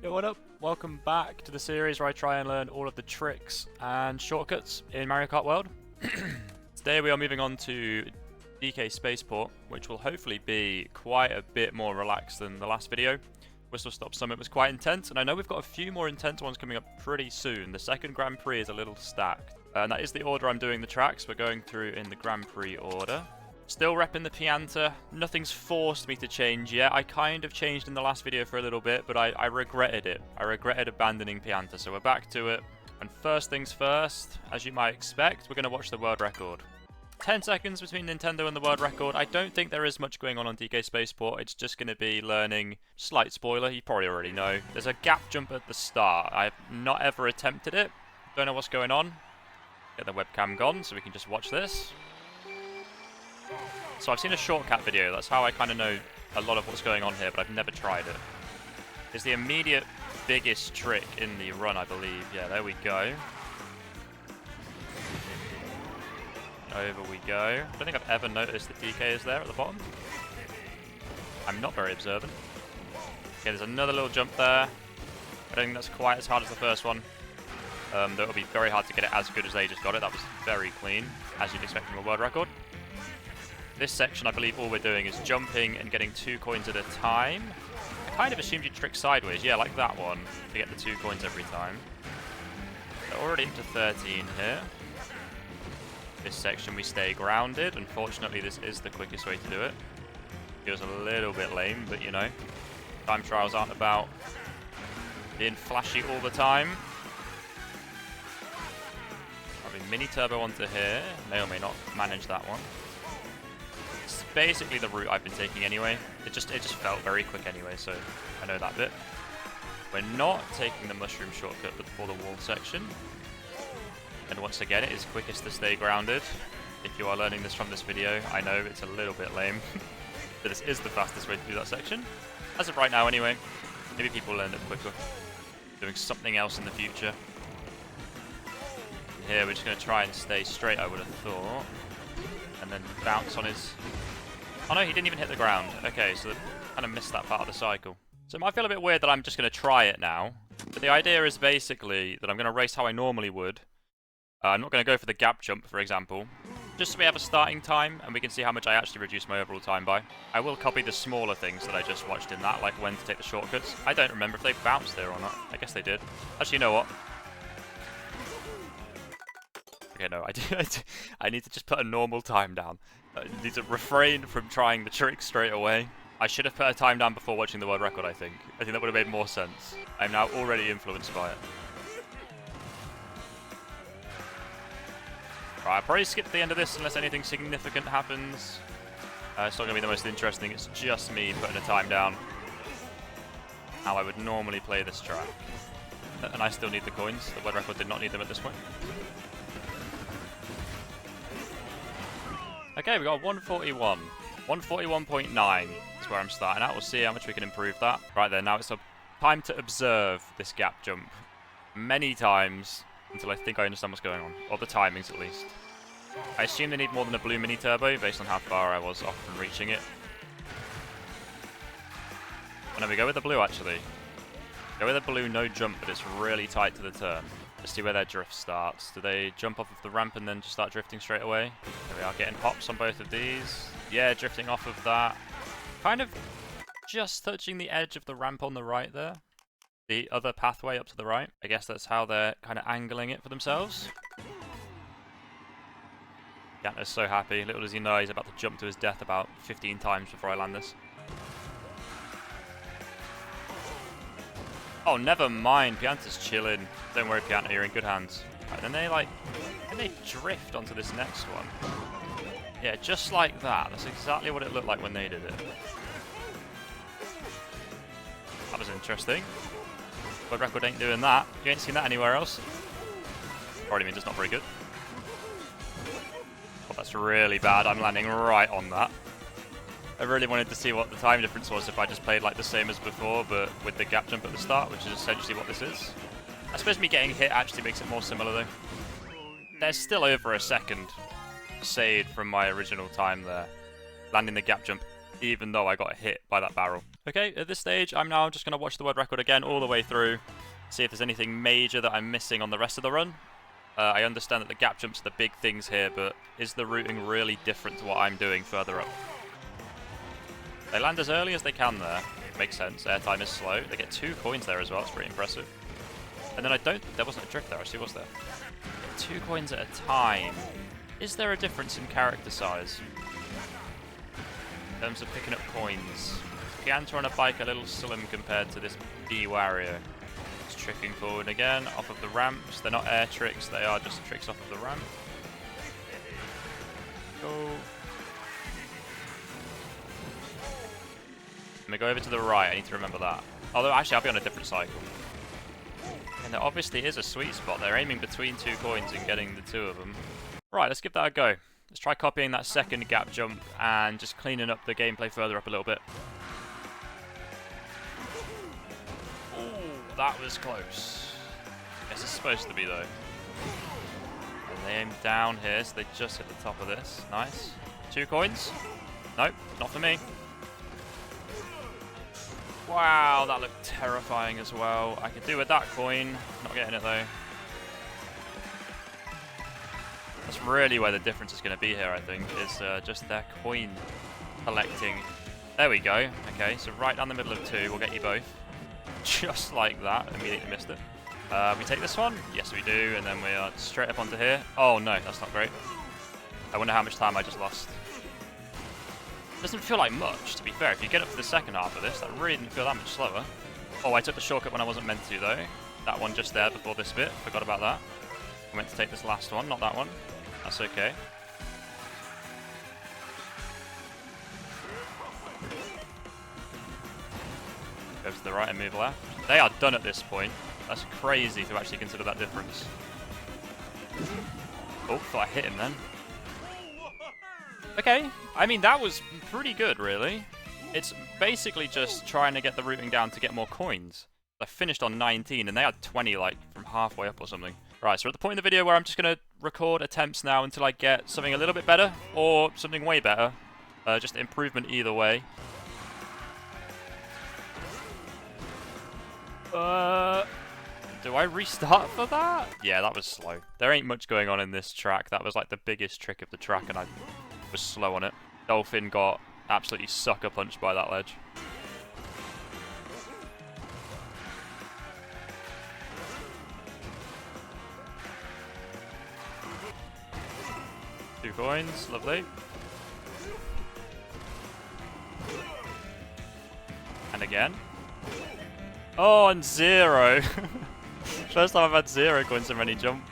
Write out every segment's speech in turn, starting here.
Yo, what up? Welcome back to the series where I try and learn all of the tricks and shortcuts in Mario Kart World. Today we are moving on to DK Spaceport, which will hopefully be quite a bit more relaxed than the last video. Whistle Stop Summit was quite intense, and I know we've got a few more intense ones coming up pretty soon. The second Grand Prix is a little stacked. And that is the order I'm doing the tracks. We're going through in the Grand Prix order. Still repping the Pianta. Nothing's forced me to change yet. I kind of changed in the last video for a little bit, but I regretted it. I regretted abandoning Pianta, so we're back to it. And first things first, as you might expect, we're going to watch the world record. 10 seconds between Nintendo and the world record. I don't think there is much going on DK Spaceport. It's just going to be learning. Slight spoiler, you probably already know. There's a gap jump at the start. I've not ever attempted it. Don't know what's going on. Get the webcam gone so we can just watch this. So I've seen a shortcut video. That's how I kind of know a lot of what's going on here, but I've never tried it. It's the immediate biggest trick in the run, I believe. Yeah, there we go. Over we go. I don't think I've ever noticed that DK is there at the bottom. I'm not very observant. Okay, there's another little jump there. I don't think that's quite as hard as the first one. Though it'll be very hard to get it as good as they just got it. That was very clean, as you'd expect from a world record. This section, I believe all we're doing is jumping and getting 2 coins at a time. I kind of assumed you'd trick sideways. Yeah, like that one, to get the 2 coins every time. We're already into 13 here. This section we stay grounded. Unfortunately, this is the quickest way to do it. Feels a little bit lame, but you know, time trials aren't about being flashy all the time. Probably mini turbo onto here. May or may not manage that one. It's basically the route I've been taking anyway. It just felt very quick anyway, so I know that bit. We're not taking the mushroom shortcut for the wall section. And once again, it is quickest to stay grounded. If you are learning this from this video, I know it's a little bit lame, but this is the fastest way to do that section. As of right now anyway. Maybe people learn it quicker, doing something else in the future. Here we're just going to try and stay straight, I would have thought. And then bounce on his... Oh no, he didn't even hit the ground. Okay, so kind of missed that part of the cycle. So it might feel a bit weird that I'm just going to try it now. But the idea is basically that I'm going to race how I normally would. I'm not going to go for the gap jump, for example. Just so we have a starting time, and we can see how much I actually reduce my overall time by. I will copy the smaller things that I just watched in that, like when to take the shortcuts. I don't remember if they bounced there or not. I guess they did. Actually, you know what? Okay, no, I need to just put a normal time down. I need to refrain from trying the trick straight away. I should have put a time down before watching the world record, I think. I think that would have made more sense. I'm now already influenced by it. Right, I'll probably skip to the end of this unless anything significant happens. It's not going to be the most interesting. It's just me putting a time down. How I would normally play this track. And I still need the coins. The world record did not need them at this point. Okay, we got 141. 141.9 is where I'm starting at. We'll see how much we can improve that. Right then, now it's time to observe this gap jump many times until I think I understand what's going on. Or the timings, at least. I assume they need more than a blue mini turbo based on how far I was off from reaching it. Oh no, we go with the blue, actually. Go with the blue, no jump, but it's really tight to the turn. Let's see where their drift starts. Do they jump off of the ramp and then just start drifting straight away? There we are, getting hops on both of these. Yeah, drifting off of that. Kind of just touching the edge of the ramp on the right there. The other pathway up to the right. I guess that's how they're kind of angling it for themselves. Pianta's so happy. Little does he know he's about to jump to his death about 15 times before I land this. Oh, never mind. Pianta's chilling. Don't worry, Pianta, you're in good hands. Right, then they drift onto this next one. Yeah, just like that. That's exactly what it looked like when they did it. That was interesting. World record ain't doing that. You ain't seen that anywhere else. Probably means it's not very good. Oh, that's really bad. I'm landing right on that. I really wanted to see what the time difference was if I just played like the same as before, but with the gap jump at the start, which is essentially what this is. I suppose me getting hit actually makes it more similar though. There's still over a second saved from my original time there. Landing the gap jump even though I got hit by that barrel. Okay, at this stage, I'm now just going to watch the world record again all the way through, see if there's anything major that I'm missing on the rest of the run. I understand that the gap jumps are the big things here, but is the routing really different to what I'm doing further up? They land as early as they can there. Makes sense. Airtime is slow. They get 2 coins there as well. It's pretty impressive. And then there wasn't a drift there, actually, was there? 2 coins at a time. Is there a difference in character size in terms of picking up coins? Gigantor on a bike a little slim compared to this B-Wario. It's tricking forward again, off of the ramps. They're not air tricks, they are just tricks off of the ramp. Go. I'm going to go over to the right, I need to remember that. Although, actually, I'll be on a different cycle. And there obviously is a sweet spot. They're aiming between 2 coins and getting the 2 of them. Right, let's give that a go. Let's try copying that second gap jump and just cleaning up the gameplay further up a little bit. Ooh, that was close. Guess it's supposed to be, though. And they aim down here, so they just hit the top of this. Nice. 2 coins? Nope, not for me. Wow, that looked terrifying as well. I could do with that coin. Not getting it, though. That's really where the difference is going to be here, I think, is just their coin collecting. There we go. Okay, so right down the middle of 2, we'll get you both. Just like that. Immediately missed it. We take this one? Yes, we do. And then we are straight up onto here. Oh, no, that's not great. I wonder how much time I just lost. Doesn't feel like much, to be fair. If you get up to the second half of this, that really didn't feel that much slower. Oh, I took the shortcut when I wasn't meant to, though. That one just there before this bit. Forgot about that. I meant to take this last one, not that one. That's okay. Go to the right and move left. They are done at this point. That's crazy to actually consider that difference. Oh, thought I hit him then. Okay, I mean, that was pretty good, really. It's basically just trying to get the routing down to get more coins. I finished on 19, and they had 20, like, from halfway up or something. Right, so we're at the point in the video where I'm just going to record attempts now until I get something a little bit better, or something way better. Just improvement either way. Do I restart for that? Yeah, that was slow. There ain't much going on in this track. That was, like, the biggest trick of the track, and I was slow on it. Dolphin got absolutely sucker punched by that ledge. Two coins, lovely. And again. Oh, and 0. First time I've had 0 coins in any jump.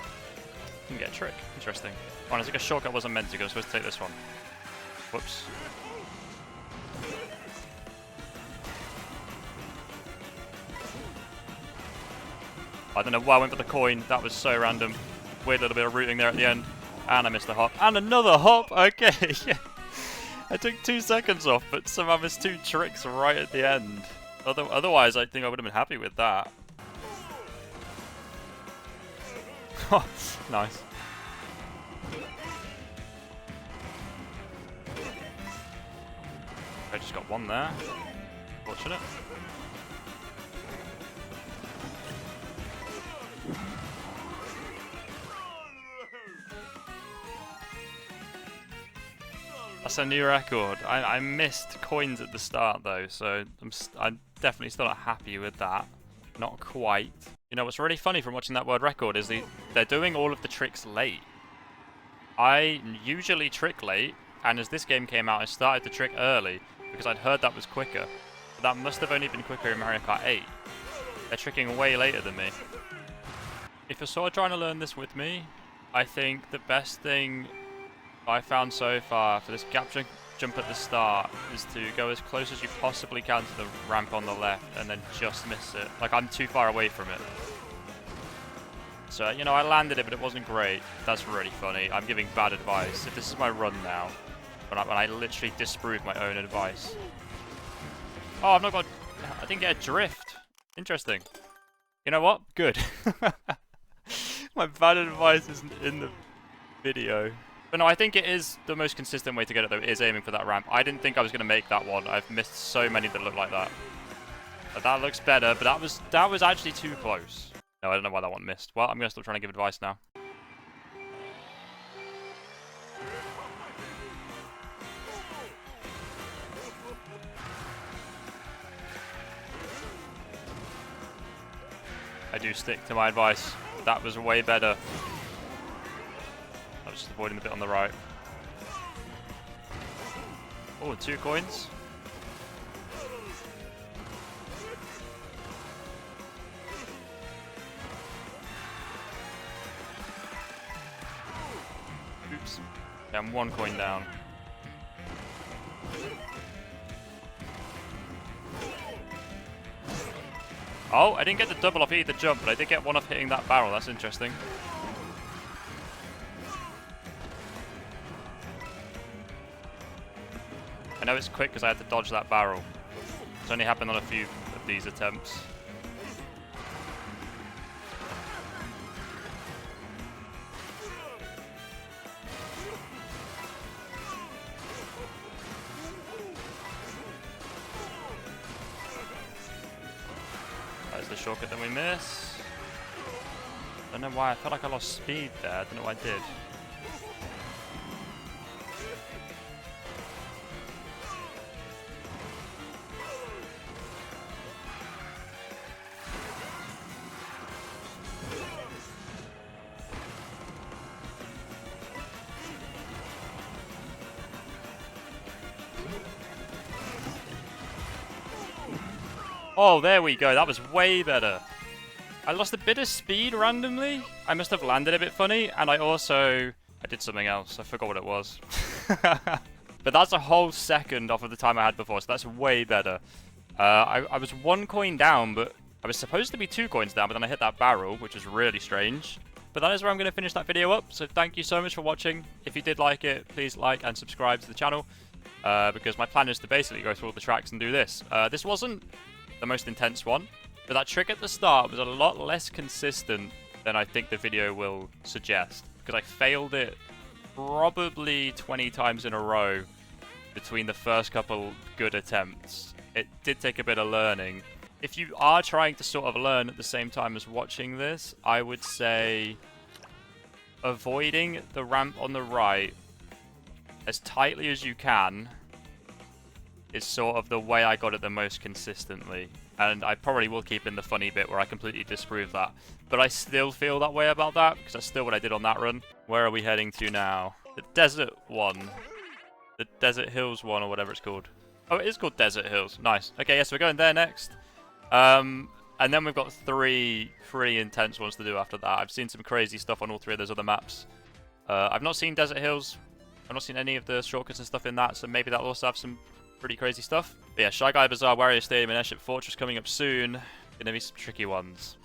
You can get a trick. Interesting. Oh, I think a shortcut wasn't meant to go. I was supposed to take this one. Whoops. I don't know why I went for the coin. That was so random. Weird little bit of routing there at the end. And I missed a hop. And another hop! Okay, yeah. I took 2 seconds off, but somehow missed 2 tricks right at the end. Otherwise, I think I would have been happy with that. Nice. I just got 1 there. Fortunate. That's a new record. I missed coins at the start though, so I'm definitely still not happy with that. Not quite. You know what's really funny from watching that world record is they're doing all of the tricks late. I usually trick late, and as this game came out, I started to trick early because I'd heard that was quicker. But that must have only been quicker in Mario Kart 8. They're tricking way later than me. If you're sort of trying to learn this with me, I think the best thing I found so far for this gap jump at the start is to go as close as you possibly can to the ramp on the left and then just miss it. Like, I'm too far away from it. So, you know, I landed it, but it wasn't great. That's really funny. I'm giving bad advice. If this is my run now, when I literally disprove my own advice. Oh, I've not got... I didn't get a drift. Interesting. You know what? Good. My bad advice isn't in the video. But no, I think it is the most consistent way to get it, though, is aiming for that ramp. I didn't think I was going to make that one. I've missed so many that look like that. But that looks better, but that was actually too close. No, I don't know why that one missed. Well, I'm going to stop trying to give advice now. I do stick to my advice. That was way better. I was just avoiding the bit on the right. Oh, 2 coins. Oops. Okay, I'm 1 coin down. Oh, I didn't get the double off either jump, but I did get one off hitting that barrel. That's interesting. I know it's quick because I had to dodge that barrel. It's only happened on a few of these attempts. That is the shortcut that we miss. I don't know why. I felt like I lost speed there. I don't know what I did. Oh, there we go. That was way better. I lost a bit of speed randomly. I must have landed a bit funny, and I did something else. I forgot what it was. But that's a whole second off of the time I had before, so that's way better. I was 1 coin down, but I was supposed to be 2 coins down, but then I hit that barrel, which is really strange. But that is where I'm going to finish that video up, so thank you so much for watching. If you did like it, please like and subscribe to the channel, because my plan is to basically go through all the tracks and do this. This wasn't the most intense one, but that trick at the start was a lot less consistent than I think the video will suggest, because I failed it probably 20 times in a row between the first couple good attempts. It did take a bit of learning. If you are trying to sort of learn at the same time as watching this, I would say avoiding the ramp on the right as tightly as you can is sort of the way I got it the most consistently. And I probably will keep in the funny bit where I completely disprove that. But I still feel that way about that, because that's still what I did on that run. Where are we heading to now? The desert one. The Desert Hills one, or whatever it's called. Oh, it is called Desert Hills. Nice. Okay, yes, we're going there next. And then we've got 3 pretty intense ones to do after that. I've seen some crazy stuff on all 3 of those other maps. I've not seen Desert Hills. I've not seen any of the shortcuts and stuff in that, so maybe that'll also have some pretty crazy stuff. But yeah, Shy Guy Bazaar, Wario Stadium, and Airship Fortress coming up soon. Gonna be some tricky ones.